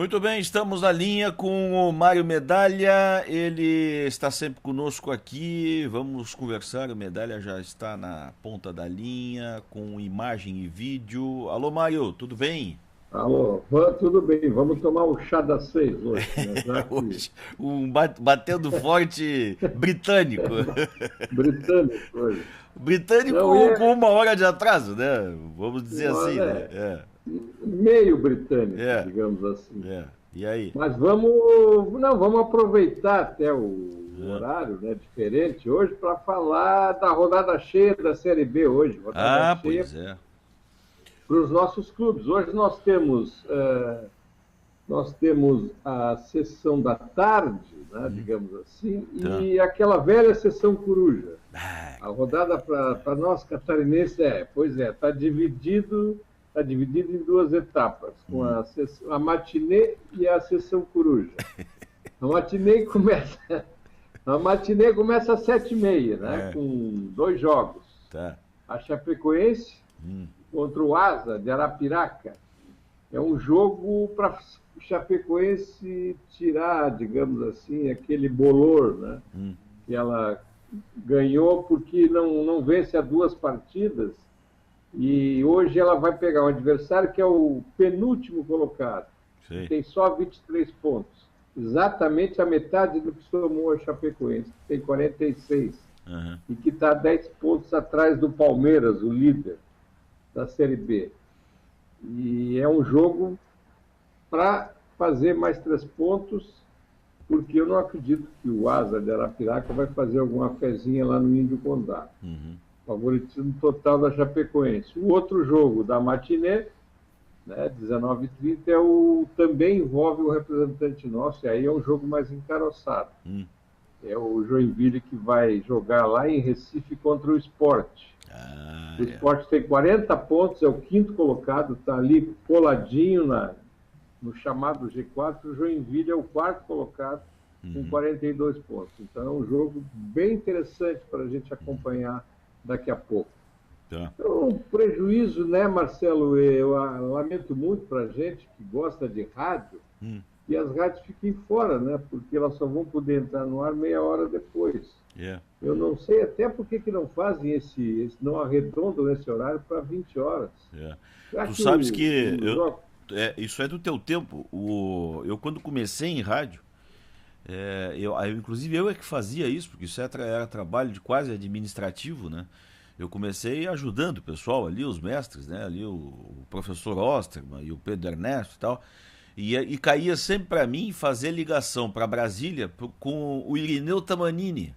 Muito bem, estamos na linha com o Mário Medalha, ele está sempre conosco aqui, vamos conversar, o Medalha já está na ponta da linha, com imagem e vídeo. Alô Mário, tudo bem? Alô, tudo bem, vamos tomar o chá das 6 hoje, né? Já que Hoje, um batendo forte britânico. britânico hoje. Não, Britânico com uma hora de atraso, né? Vamos dizer assim, olha, né? meio britânico, É, digamos assim. é. E aí? Mas vamos aproveitar até o É. horário, né, diferente hoje para falar da rodada cheia da Série B hoje, rodada Ah, cheia pois é. para os nossos clubes. Hoje nós temos a sessão da tarde, né, digamos assim, Tá. e aquela velha sessão coruja. Ah, A rodada para nós catarinenses está dividido em duas etapas, com a matinê e a sessão coruja. A matinê começa, a matinê começa às 7h30, né, é, com dois jogos. tá. A Chapecoense contra o Asa de Arapiraca. É um jogo para Chapecoense tirar, digamos assim, aquele bolor, né? Que ela ganhou porque não vence há duas partidas e hoje ela vai pegar um adversário que é o penúltimo colocado, que Sei. tem só 23 pontos. Exatamente a metade do que somou a Chapecoense, que tem 46, Aham. e que está 10 pontos atrás do Palmeiras, o líder da Série B. E é um jogo para fazer mais 3 pontos, porque eu não acredito que o Asa de Arapiraca vai fazer alguma fezinha lá no Índio Condá. Favoritismo total da Chapecoense. O outro jogo da Matiné, né, 19h30, também envolve o representante nosso, e aí é um jogo mais encaroçado. É o Joinville que vai jogar lá em Recife contra o Sport. Ah, O é. Sport tem 40 pontos, é o quinto colocado, está ali coladinho no chamado G4. O Joinville é o quarto colocado, com 42 pontos. Então é um jogo bem interessante para a gente acompanhar daqui a pouco. Tá. Então, um prejuízo, né, Marcelo? Eu lamento muito para a gente que gosta de rádio, que as rádios fiquem fora, né? Porque elas só vão poder entrar no ar meia hora depois. É. Eu não sei até por que não fazem não arredondam esse horário para 20 horas. É. Já Tu que sabes que o jogo. isso é do teu tempo. Eu quando comecei em rádio, inclusive eu é que fazia isso, porque isso era trabalho de quase administrativo, né? Eu comecei ajudando o pessoal ali, os mestres, né? Ali o professor Osterman e o Pedro Ernesto e tal. E caía sempre para mim fazer ligação para Brasília com o Irineu Tamanini.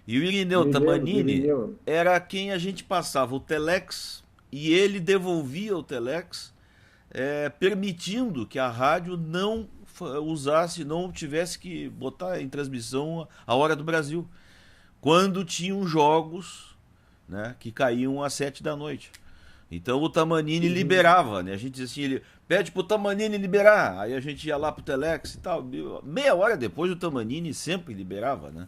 E o Irineu Me lembro do Tamanini Irineu. era quem a gente passava o telex e ele devolvia o telex, permitindo que a rádio não usasse, não tivesse que botar em transmissão a hora do Brasil, quando tinham jogos, né, que caíam às 7 da noite. Então o Tamanini liberava, né? A gente dizia assim, ele pede pro Tamanini liberar. Aí a gente ia lá pro telex e tal. Meia hora depois o Tamanini sempre liberava, né?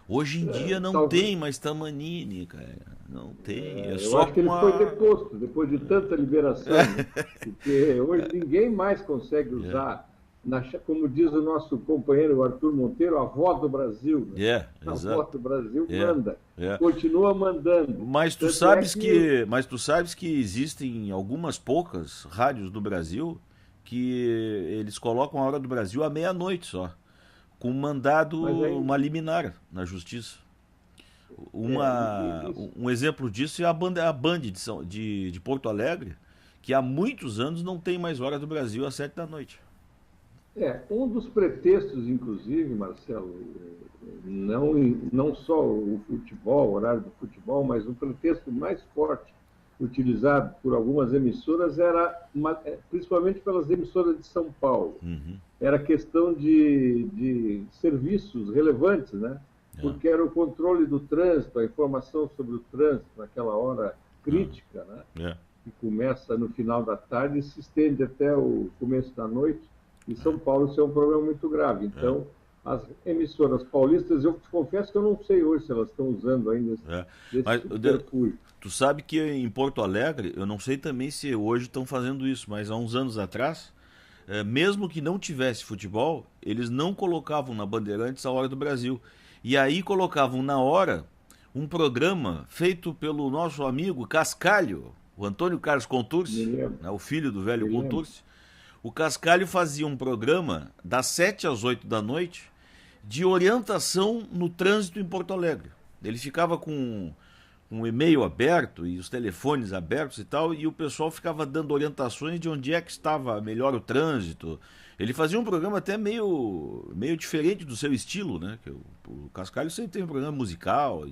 Hoje em dia não Talvez, tem mais Tamanini, cara. Não tem. É eu só acho que com ele foi a. deposto depois de tanta liberação, né? Porque hoje ninguém mais consegue usar, como diz o nosso companheiro Arthur Monteiro, a voz do Brasil. Né? A voz Exato. do Brasil É, manda, é. continua mandando. Mas tu Tanto é sabes que mas tu sabes que existem algumas poucas rádios do Brasil que eles colocam a hora do Brasil à meia-noite só, com mandado, mas aí, uma liminar na justiça. isso, Um exemplo disso é a Band de Porto Alegre, que há muitos anos não tem mais hora do Brasil às 7 da noite. um dos pretextos, inclusive, Marcelo, não só o futebol, o horário do futebol, mas o pretexto mais forte utilizado por algumas emissoras principalmente pelas emissoras de São Paulo, era questão de serviços relevantes, né? É, Porque era o controle do trânsito, a informação sobre o trânsito naquela hora crítica, né? é, Que começa no final da tarde e se estende até o começo da noite. Em São Paulo isso é um problema muito grave. é, Então, as emissoras paulistas, eu te confesso que eu não sei hoje se elas estão usando ainda é. desse Mas subterfúgio. tu sabe que em Porto Alegre, eu não sei também se hoje estão fazendo isso, mas há uns anos atrás, mesmo que não tivesse futebol, eles não colocavam na Bandeirantes a Hora do Brasil. E aí colocavam na hora um programa feito pelo nosso amigo Cascalho, o Antônio Carlos Contursi, né, o filho do velho Contursi. O Cascalho fazia um programa das 7 às 8 da noite de orientação no trânsito em Porto Alegre. Ele ficava com um e-mail aberto e os telefones abertos e tal, e o pessoal ficava dando orientações de onde é que estava melhor o trânsito. Ele fazia um programa até meio diferente do seu estilo, né? Que o Cascalho sempre tem um programa musical,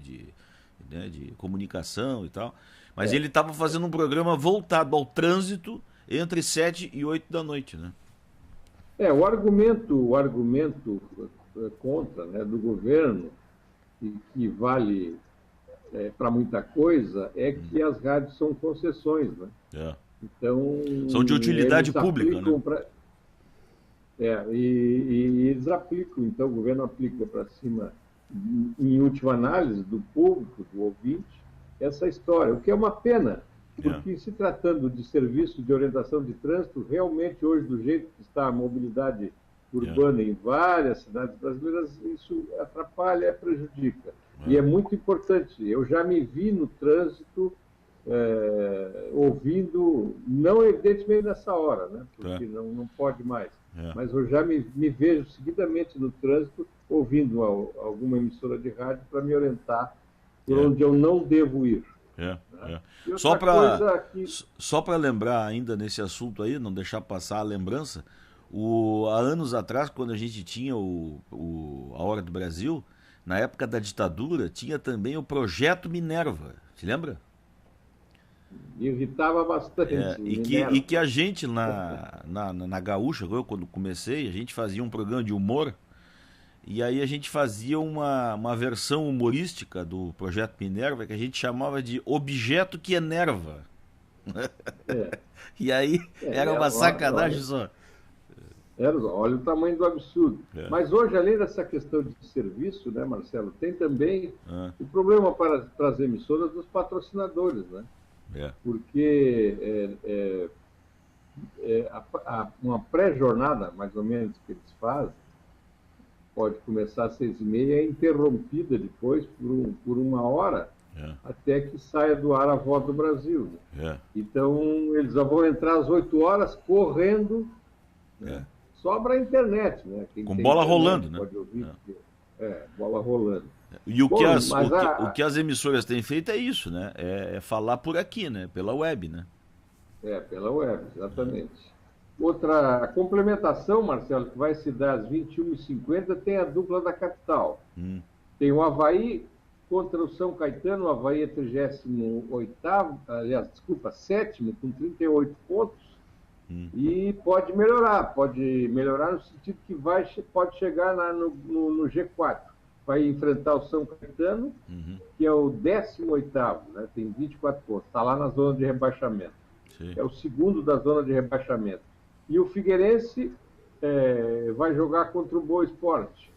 né, de comunicação e tal, mas ele estava fazendo um programa voltado ao trânsito entre 7 e 8 da noite, né? O argumento contra, né, do governo, e que vale para muita coisa, é que as rádios são concessões, né? Então, são de utilidade pública, né? E eles aplicam, então o governo aplica para cima, em última análise, do público, do ouvinte, essa história, o que é uma pena, porque se tratando de serviço de orientação de trânsito, realmente hoje, do jeito que está a mobilidade urbana em várias cidades brasileiras, isso atrapalha, prejudica. E é muito importante. Eu já me vi no trânsito ouvindo, não evidentemente nessa hora, né? Porque não pode mais, mas eu já me vejo seguidamente no trânsito ouvindo alguma emissora de rádio para me orientar por onde eu não devo ir. Só para lembrar ainda nesse assunto aí, não deixar passar a lembrança, há anos atrás, quando a gente tinha a Hora do Brasil, na época da ditadura, tinha também o Projeto Minerva. Se lembra? Me irritava bastante. E que a gente, na Gaúcha, eu, quando comecei, a gente fazia um programa de humor, e aí a gente fazia uma versão humorística do Projeto Minerva, que a gente chamava de Objeto que Enerva. E aí era uma sacanagem só. Olha o tamanho do absurdo. Mas hoje, além dessa questão de serviço, né, Marcelo, tem também o problema para as emissoras dos patrocinadores, né? Porque uma pré-jornada, mais ou menos, que eles fazem, pode começar às 6h30, é interrompida depois por 1 hora, até que saia do ar a Voz do Brasil. Né? Então, eles já vão entrar às 8 horas correndo, sobra a internet, né? Com bola rolando, né? Pode ouvir, bola rolando. E o que as emissoras têm feito é isso, né? É falar por aqui, né? Pela web, né? Pela web, exatamente. Outra complementação, Marcelo, que vai se dar às 21h50, tem a dupla da capital. Tem o Avaí contra o São Caetano. O Avaí é 38º, aliás, desculpa, 7º, com 38 pontos. E pode melhorar no sentido que pode chegar no G4. Vai enfrentar o São Caetano, que é o 18º, né? Tem 24 pontos, está lá na zona de rebaixamento. É o segundo da zona de rebaixamento. E o Figueirense vai jogar contra o Boa Esporte,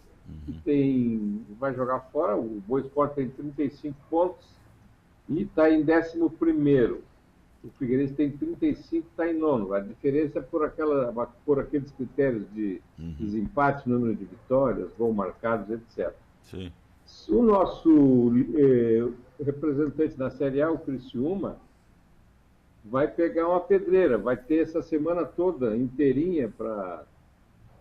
que vai jogar fora. O Boa Esporte tem 35 pontos e está em 11º. O Figueirense tem 35, está em 9º. A diferença é por aqueles critérios de desempate, número de vitórias, gols marcados, etc. O nosso representante da Série A, o Criciúma, vai pegar uma pedreira. Vai ter essa semana toda inteirinha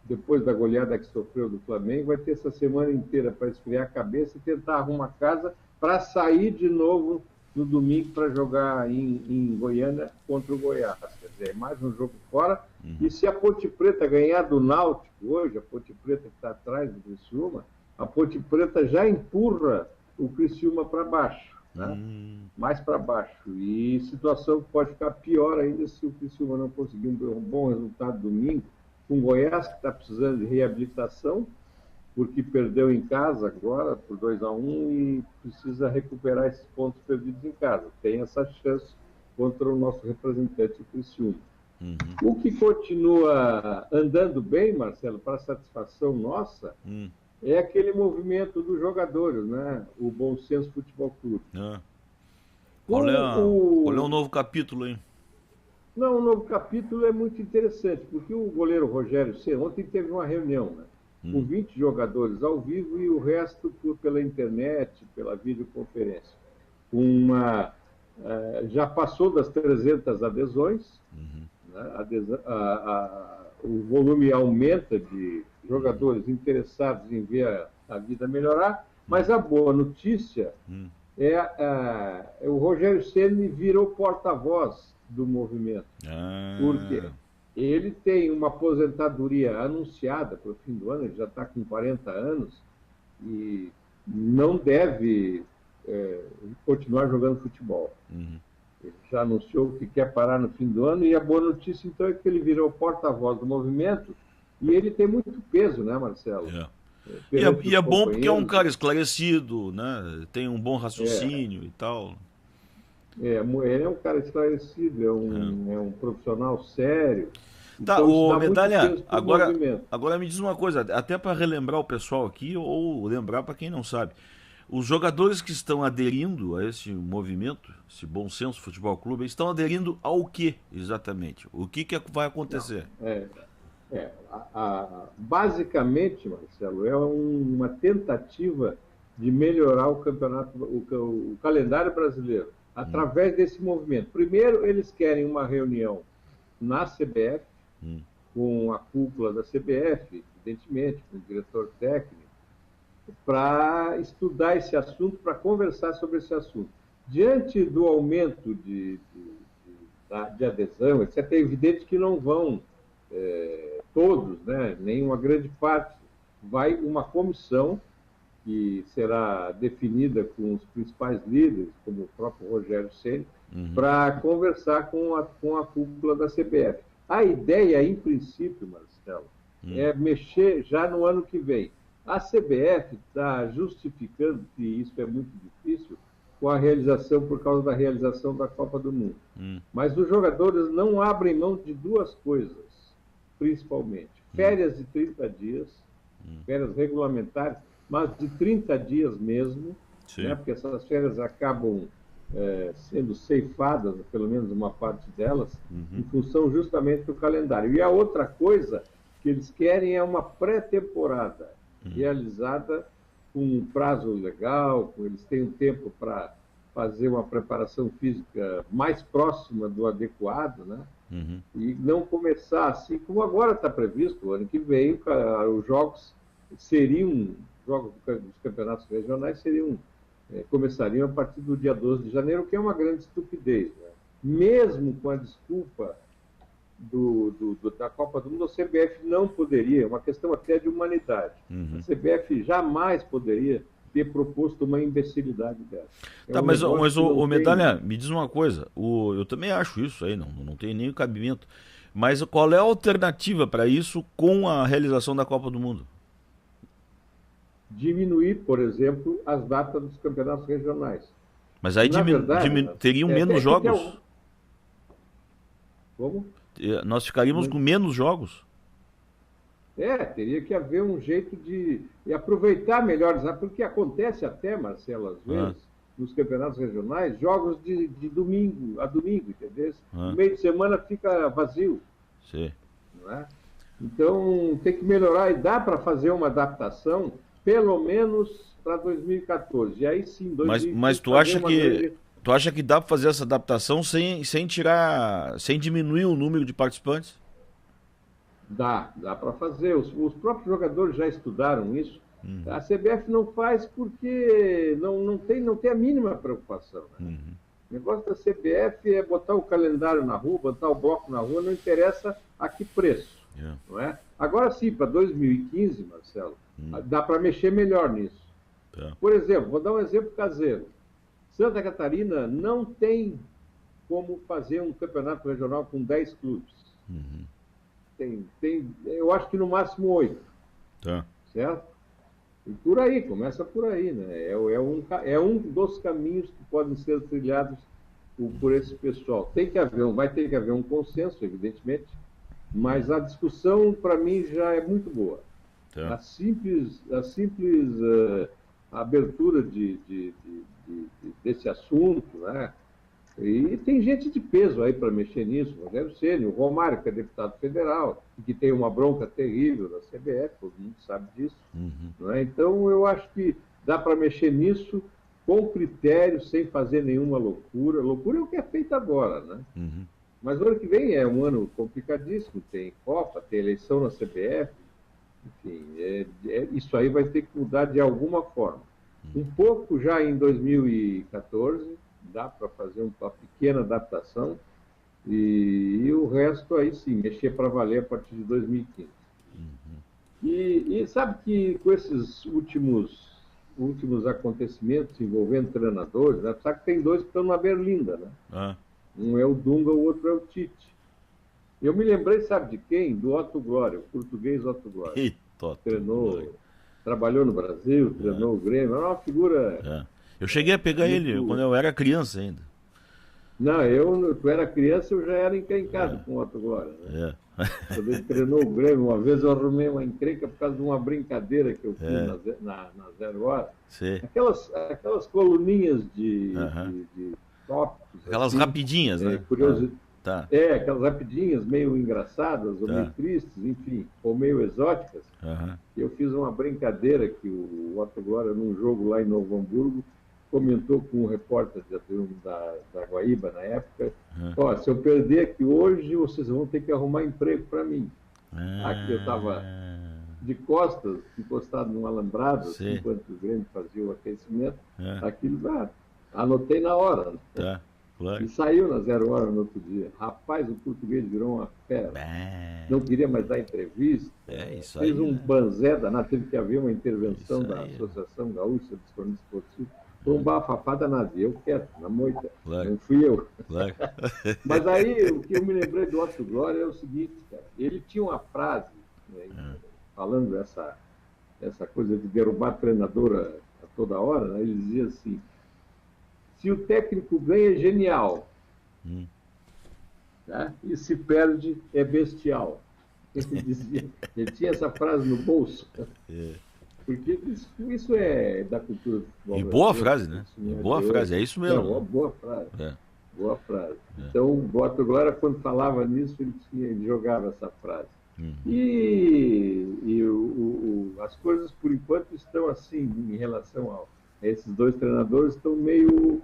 depois da goleada que sofreu do Flamengo, vai ter essa semana inteira para esfriar a cabeça e tentar arrumar casa para sair de novo no domingo para jogar em Goiânia contra o Goiás. Quer dizer, mais um jogo fora. E se a Ponte Preta ganhar do Náutico hoje, a Ponte Preta que está atrás do Criciúma, a Ponte Preta já empurra o Criciúma para baixo, né? Mais para baixo. E situação que pode ficar pior ainda se o Criciúma não conseguir um bom resultado domingo, com o Goiás, que está precisando de reabilitação, porque perdeu em casa agora por 2-1 e precisa recuperar esses pontos perdidos em casa. Tem essa chance contra o nosso representante, o Criciúma. O que continua andando bem, Marcelo, para satisfação nossa, é aquele movimento dos jogadores, né? O Bom Senso Futebol Clube. Qual é o novo capítulo, hein? Não, o novo capítulo é muito interessante, porque o goleiro Rogério Ceni ontem teve uma reunião, né, com Hum, 20 jogadores ao vivo e o resto pela internet, pela videoconferência. Uma, já passou das 300 adesões, né, o volume aumenta de jogadores interessados em ver a vida melhorar, mas a boa notícia hum. o Rogério Ceni virou porta-voz do movimento. Por quê? Ah, Ele tem uma aposentadoria anunciada para o fim do ano, ele já está com 40 anos e não deve continuar jogando futebol. uhum. Ele já anunciou que quer parar no fim do ano e a boa notícia então é que ele virou porta-voz do movimento e ele tem muito peso, né, Marcelo? É. Perante E os é bom porque é um companheiros. cara esclarecido, né? Tem um bom raciocínio e tal. Ele é um cara esclarecido, é um profissional sério. Tá, Então isso ô dá muito Medalha, peso para o movimento. agora me diz uma coisa, até para relembrar o pessoal aqui, ou lembrar para quem não sabe. Os jogadores que estão aderindo a esse movimento, esse Bom Senso Futebol Clube, estão aderindo ao que exatamente? O que vai Não, acontecer? é, basicamente, Marcelo, é uma tentativa de melhorar o campeonato, o calendário brasileiro, Hum, através desse movimento. Primeiro, eles querem uma reunião na CBF, hum, com a cúpula da CBF, evidentemente, com o diretor técnico, para estudar esse assunto, para conversar sobre esse assunto. Diante do aumento de adesão, etc., é evidente que não vão todos, né, nem uma grande parte, vai uma comissão que será definida com os principais líderes, como o próprio Rogério Ceni, uhum, para conversar com a cúpula da CBF. A ideia, em princípio, Marcelo, hum, é mexer já no ano que vem. A CBF está justificando que isso é muito difícil com a realização, por causa da realização da Copa do Mundo. hum, Mas os jogadores não abrem mão de duas coisas, principalmente. hum, Férias de 30 dias, férias regulamentares, mas de 30 dias mesmo, né, sim. porque essas férias acabam sendo ceifadas, pelo menos uma parte delas, em Uhum, função justamente do calendário. E a outra coisa que eles querem é uma pré-temporada realizada com um prazo legal, eles têm um tempo para fazer uma preparação física mais próxima do adequado, né? uhum, E não começar assim como agora está previsto. O ano que vem, os jogos seriam, jogos dos campeonatos regionais começariam a partir do dia 12 de janeiro, o que é uma grande estupidez. Né? Mesmo com a desculpa da Copa do Mundo, a CBF não poderia, é uma questão até de humanidade. A uhum. CBF jamais poderia ter proposto uma imbecilidade dessa. É Tá, um negócio mas que não o tem. Medalha, me diz uma coisa. Eu também acho isso aí, não tem nem cabimento. Mas qual é a alternativa para isso com a realização da Copa do Mundo? Diminuir, por exemplo, as datas dos campeonatos regionais. Mas aí Na verdade, teriam menos é que tem jogos. como? Nós ficaríamos com menos jogos. Teria que haver um jeito de aproveitar melhor, porque acontece até, Marcelo, às Ah, vezes, nos campeonatos regionais, jogos de domingo a domingo, entendeu? O ah, meio de semana fica vazio, sei. não é? Então, tem que melhorar e dá para fazer uma adaptação, pelo menos para 2014. E aí sim, Mas 2015, fazer uma grande. tu acha que dá para fazer essa adaptação sem diminuir o número de participantes? Dá para fazer. Os próprios jogadores já estudaram isso. A CBF não faz porque não tem a mínima preocupação. Né? Uhum, O negócio da CBF é botar o calendário na rua, botar o bloco na rua, não interessa a que preço. yeah, Não é? Agora sim, para 2015, Marcelo, dá para mexer melhor nisso. tá. Por exemplo, vou dar um exemplo caseiro. Santa Catarina não tem como fazer um campeonato regional com 10 clubes. Uhum, Eu acho que no máximo 8, tá. certo? E por aí, começa por aí, né? É um dos caminhos que podem ser trilhados por esse pessoal. Vai ter que haver um consenso, evidentemente, mas a discussão, para mim, já é muito boa. Tá. A simples abertura desse assunto, né? E tem gente de peso aí para mexer nisso, o Rogério Ceni, o Romário, que é deputado federal, que tem uma bronca terrível da CBF, todo mundo sabe disso. Não é? Então, eu acho que dá para mexer nisso com critério, sem fazer nenhuma loucura. Loucura é o que é feito agora, né? Mas o ano que vem é um ano complicadíssimo, tem Copa, tem eleição na CBF, enfim, isso aí vai ter que mudar de alguma forma. Um pouco já em 2014, dá para fazer uma pequena adaptação, e o resto aí sim, mexer para valer a partir de 2015. E sabe que com esses últimos acontecimentos envolvendo treinadores, né, sabe que tem dois que estão na berlinda, né? Um é o Dunga, o outro é o Tite. Eu me lembrei, sabe de quem? Do Otto Glória, o português Otto Glória. Eita, treinou, trabalhou no Brasil, treinou o Grêmio, era uma figura... Eu cheguei a pegar ele quando eu era criança ainda. Não, tu era criança, eu já era encrencado com o Otto Glória. Né? Quando ele treinou o Grêmio, uma vez eu arrumei uma encrenca por causa de uma brincadeira que eu fiz na Zero Hora. Sim. Aquelas coluninhas de tópicos. Aquelas assim, rapidinhas, né? Tá. Aquelas rapidinhas, meio engraçadas, ou meio tristes, enfim, ou meio exóticas. Eu fiz uma brincadeira que o Otto Glória, num jogo lá em Novo Hamburgo, comentou com um repórter da Guaíba na época, se eu perder aqui hoje, vocês vão ter que arrumar emprego para mim. Aqui eu estava de costas, encostado num alambrado, assim, enquanto o Grêmio fazia o aquecimento, aquilo anotei na hora. Né? Tá. Claro. E saiu na Zero Hora no outro dia. Rapaz, o português virou uma fera. Não queria mais dar entrevista. Isso fez aí, um banzé danado. Teve que haver uma intervenção da Associação Gaúcha de Jornalistas Esportivos. Foi um bafafá danado. E eu quieto, na moita. Claro. Não fui eu. Claro. Mas aí, o que eu me lembrei do Otto Glória é o seguinte, cara. Ele tinha uma frase, né, falando essa coisa de derrubar a treinadora a toda hora, né, ele dizia assim: se o técnico ganha, é genial. Tá? E se perde, é bestial. Ele tinha essa frase no bolso. Porque isso é da cultura do futebol. E boa frase, né? Boa frase, é isso mesmo. Não, boa frase. Boa frase. Então, o Otto Glória, quando falava nisso, ele jogava essa frase. As coisas, por enquanto, estão assim, em relação a esses dois treinadores, estão meio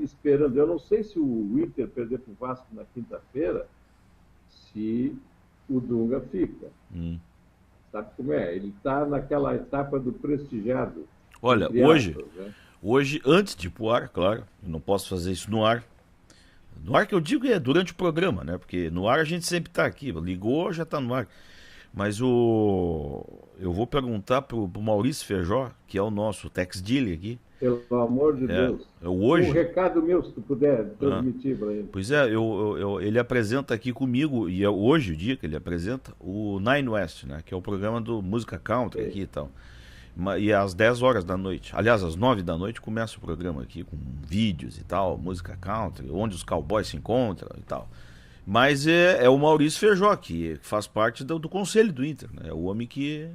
esperando. Eu não sei se o Inter perder para o Vasco na quinta-feira, se o Dunga fica. Sabe como é? Ele está naquela etapa do prestigiado. Olha, hoje, antes de ir pro ar, claro, eu não posso fazer isso no ar. No ar que eu digo é durante o programa, né? Porque no ar a gente sempre está aqui. Ligou, já está no ar. Mas eu vou perguntar pro Maurício Feijó, que é o nosso tax dealer aqui. Pelo amor de Deus. Hoje... Um recado meu, se tu puder transmitir para ele. Pois é, ele apresenta aqui comigo, e é hoje o dia que ele apresenta, o Nine West, né? Que é o programa do Música Country aqui e tal. E às 10 horas da noite, aliás, às 9 da noite, começa o programa aqui com vídeos e tal, música country, onde os cowboys se encontram e tal. Mas é o Maurício Feijó, que faz parte do conselho do Inter, né? É o homem que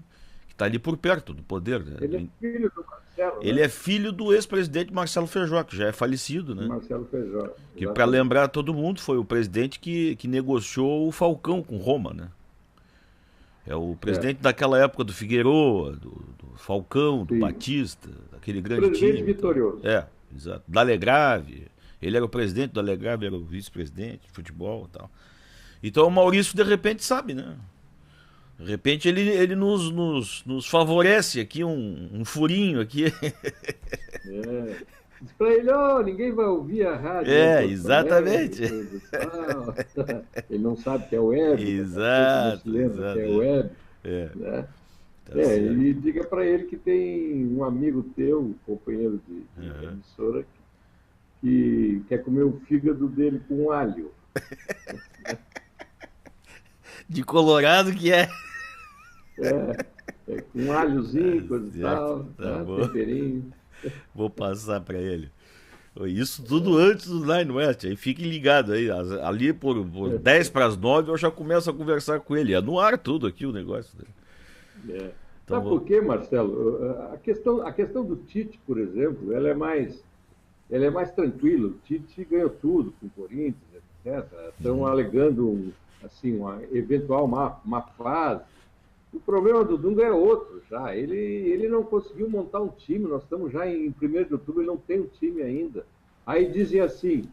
está ali por perto do poder. Né? Ele é filho do Marcelo. Ele é filho do ex-presidente Marcelo Feijó, que já é falecido, né? Marcelo Feijó. Que, para lembrar todo mundo, foi o presidente que negociou o Falcão com Roma, né? É o presidente daquela época do Figueiredo, do Falcão, do Batista, daquele grande presidente time. Vitorioso. Exato. Da Alegrave. Ele era o presidente do Alegrave, era o vice-presidente de futebol e tal. Então o Maurício, de repente, sabe, né? De repente ele nos favorece aqui, um furinho aqui. Diz pra ele, ninguém vai ouvir a rádio. Exatamente. Ele não sabe que é web. Exato. Que é web. Né? E diga para ele que tem um amigo teu, companheiro de emissora, que quer comer o fígado dele com alho. De Colorado que é. Com alhozinho, coisa e tal, temperinho. Vou passar para ele. Isso tudo antes do Nine West. Aí fiquem ligados aí. Ali por 10 para as 9 eu já começo a conversar com ele. É no ar tudo aqui o negócio. Então, sabe por quê, Marcelo? A questão do Tite, por exemplo, ela é mais ele é mais tranquilo. O Tite ganhou tudo com o Corinthians, etc. Estão alegando assim, uma eventual má fase. O problema do Dunga é outro já. Ele não conseguiu montar um time. Nós estamos já em 1º de outubro, ele não tem um time ainda. Aí dizem assim,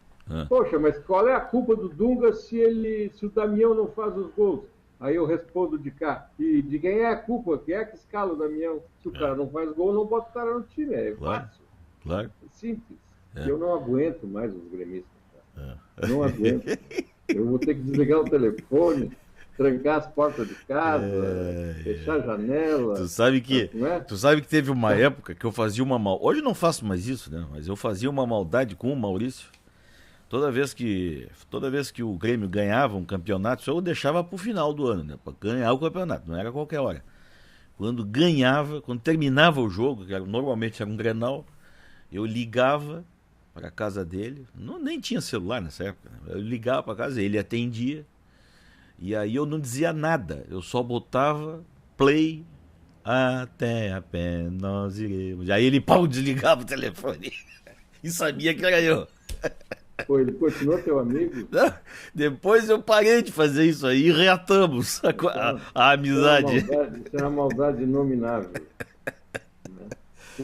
poxa, mas qual é a culpa do Dunga se o Damião não faz os gols? Aí eu respondo de cá, e de quem é a culpa? Quem é que escala o Damião? Se o cara não faz gol, não bota o cara no time. É fácil. Claro. É simples. Eu não aguento mais os gremistas. Não aguento. Eu vou ter que desligar o telefone, trancar as portas de casa, fechar a janela. Tu sabe que teve uma época que eu fazia uma maldade. Hoje eu não faço mais isso, né? Mas eu fazia uma maldade com o Maurício. Toda vez que o Grêmio ganhava um campeonato, eu deixava pro final do ano, né? Pra ganhar o campeonato, não era a qualquer hora. Quando terminava o jogo, que normalmente era um Grenal, eu ligava para a casa dele. Nem tinha celular nessa época, né? Eu ligava para casa, ele atendia. E aí eu não dizia nada, eu só botava play, até a pé nós iremos. Aí ele desligava o telefone e sabia que era eu. Pô, ele continuou teu amigo? Não, depois eu parei de fazer isso aí e reatamos a amizade. Isso é uma maldade inominável. Né?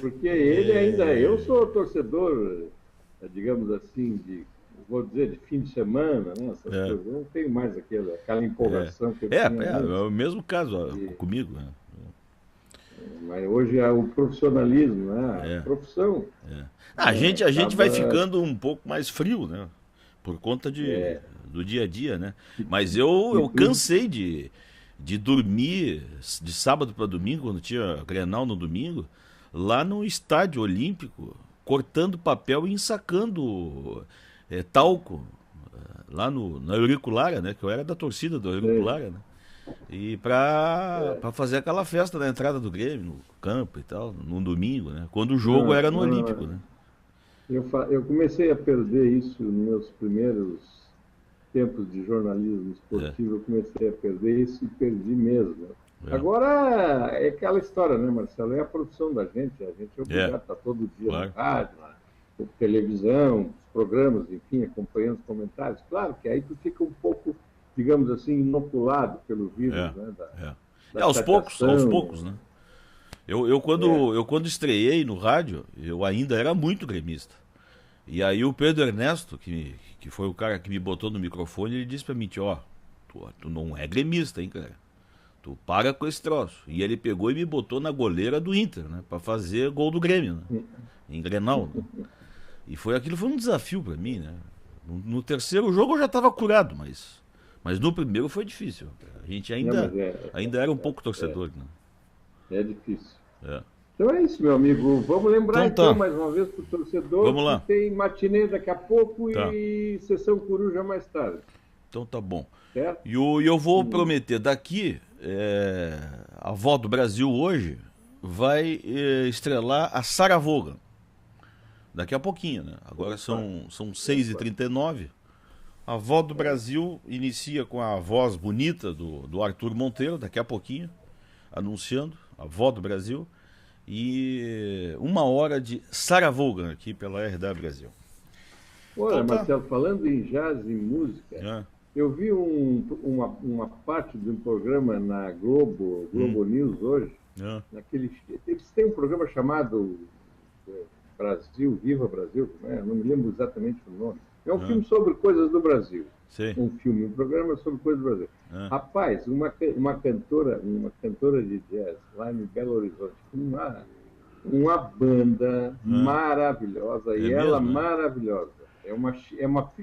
Porque ele ainda... Eu sou torcedor, digamos assim, vou dizer, de fim de semana, né? Essas coisas. Eu não tenho mais aquela empolgação que eu tinha. É o mesmo caso comigo. Né? Mas hoje é o profissionalismo, né? A profissão. A gente vai ficando um pouco mais frio, né? Por conta do dia a dia, né? Mas eu cansei de dormir de sábado para domingo, quando tinha Grenal no domingo, lá no Estádio Olímpico, cortando papel e ensacando talco, lá na Euriculara, né? Que eu era da torcida do Euriculara, né? E para fazer aquela festa na entrada do Grêmio, no campo e tal, no domingo, né? Quando o jogo era no Olímpico, né? Eu comecei a perder isso nos meus primeiros tempos de jornalismo esportivo, eu comecei a perder isso e perdi mesmo. Agora é aquela história, né, Marcelo? É a produção da gente, a gente é obrigado a estar todo dia na rádio, na televisão, os programas, enfim, acompanhando os comentários. Claro que aí tu fica um pouco, digamos assim, inoculado pelo vírus, né? Aos poucos, né? Eu quando estreiei no rádio, eu ainda era muito gremista. E aí o Pedro Ernesto, que foi o cara que me botou no microfone, ele disse pra mim, tu não é gremista, hein, cara? Tu para com esse troço. E ele pegou e me botou na goleira do Inter, né? Pra fazer gol do Grêmio, né? Em Grenal, né? E aquilo foi um desafio pra mim, né? No terceiro jogo eu já tava curado, mas no primeiro foi difícil. A gente ainda era um pouco torcedor, né? É difícil. Então é isso, meu amigo. Vamos lembrar então mais uma vez para o torcedor. Vamos lá. Que tem matinê daqui a pouco e sessão coruja mais tarde. Então tá bom. Certo? E eu vou prometer daqui, a Vó do Brasil hoje vai estrelar a Sarah Vaughan. Daqui a pouquinho, né? Agora são 6h39. A Vó do Brasil inicia com a voz bonita do Arthur Monteiro, daqui a pouquinho, anunciando a Vó do Brasil. E 1 hora de Sarah Vaughan aqui pela RW Brasil. Olha, Marcelo, falando em jazz e música, eu vi uma parte de um programa na Globo News hoje. Eles têm um programa chamado Brasil, Viva Brasil, né? Não me lembro exatamente o nome. É um filme sobre coisas do Brasil. Sim. Um programa sobre coisas do Brasil. Rapaz, uma cantora de jazz lá em Belo Horizonte, uma banda maravilhosa, e ela maravilhosa.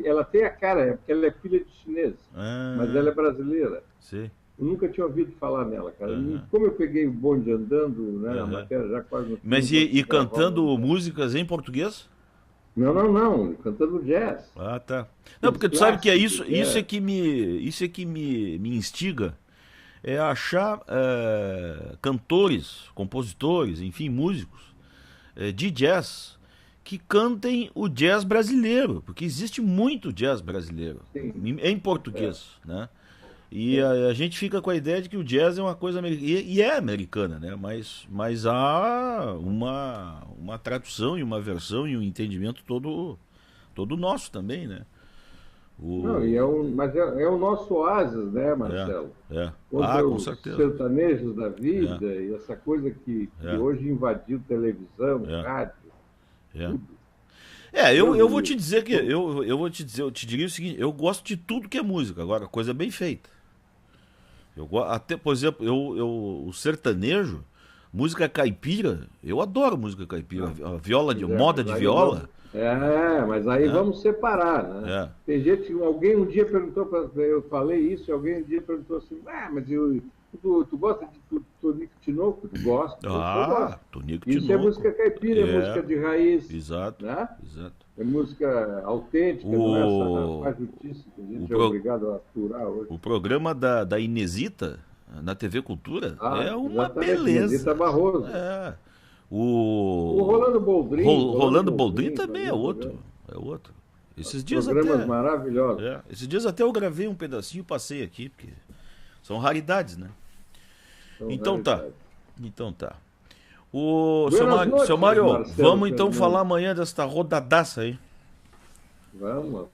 Ela tem a cara, porque ela é filha de chinês, mas ela é brasileira. Sim. Eu nunca tinha ouvido falar nela, cara. Como eu peguei o bonde andando, né, a matéria já quase no fim. Mas e cantando músicas em português? Não, cantando jazz. Ah, tá. Não, porque tu sabe que é isso é que me instiga, é achar cantores, compositores, enfim, músicos de jazz que cantem o jazz brasileiro, porque existe muito jazz brasileiro em português, né? E a gente fica com a ideia de que o jazz é uma coisa americana, e é americana, né? Mas há uma tradução e uma versão e um entendimento todo nosso também, né? Não, mas é o nosso oásis, né, Marcelo? Com Os certeza. sertanejos da vida e essa coisa que hoje invadiu televisão, rádio, tudo. Eu vou te dizer que eu te diria o seguinte, eu gosto de tudo que é música, agora coisa bem feita. Até, por exemplo, o sertanejo, música caipira, eu adoro música caipira, a viola moda de viola. Mas aí vamos separar, né? Tem gente, alguém um dia perguntou, eu falei isso, e alguém um dia perguntou assim, mas tu gosta de Tonico Tinoco? Tu gosta? Tonico Isso Tinoco. é música caipira, é música de raiz. Exato, né? exato. É música autêntica, não é essa fajutice que a gente é obrigado a aturar hoje. O programa da Inesita, na TV Cultura, é uma beleza. Inesita Barroso. O Rolando Boldrin. Rolando Boldrin também é outro. Esses dias programas maravilhosos. Esses dias até eu gravei um pedacinho e passei aqui, porque são raridades, né? Então tá. Seu Mário, vamos então falar amanhã desta rodadaça aí. Vamos.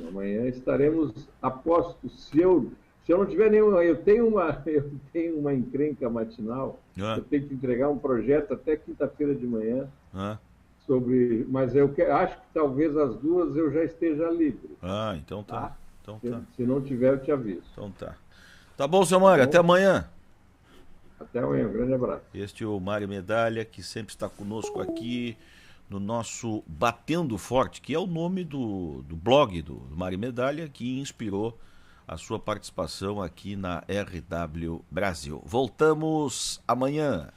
Amanhã estaremos apostos. Se eu não tiver nenhuma, eu tenho uma encrenca matinal. Eu tenho que entregar um projeto até quinta-feira de manhã mas eu acho que talvez às 2 eu já esteja livre. Então tá. Se não tiver, eu te aviso. Então tá. Tá bom, seu Mário, até amanhã. Até amanhã, um grande abraço. Este é o Mário Medalha, que sempre está conosco aqui no nosso Batendo Forte, que é o nome do blog do Mário Medalha, que inspirou a sua participação aqui na RW Brasil. Voltamos amanhã.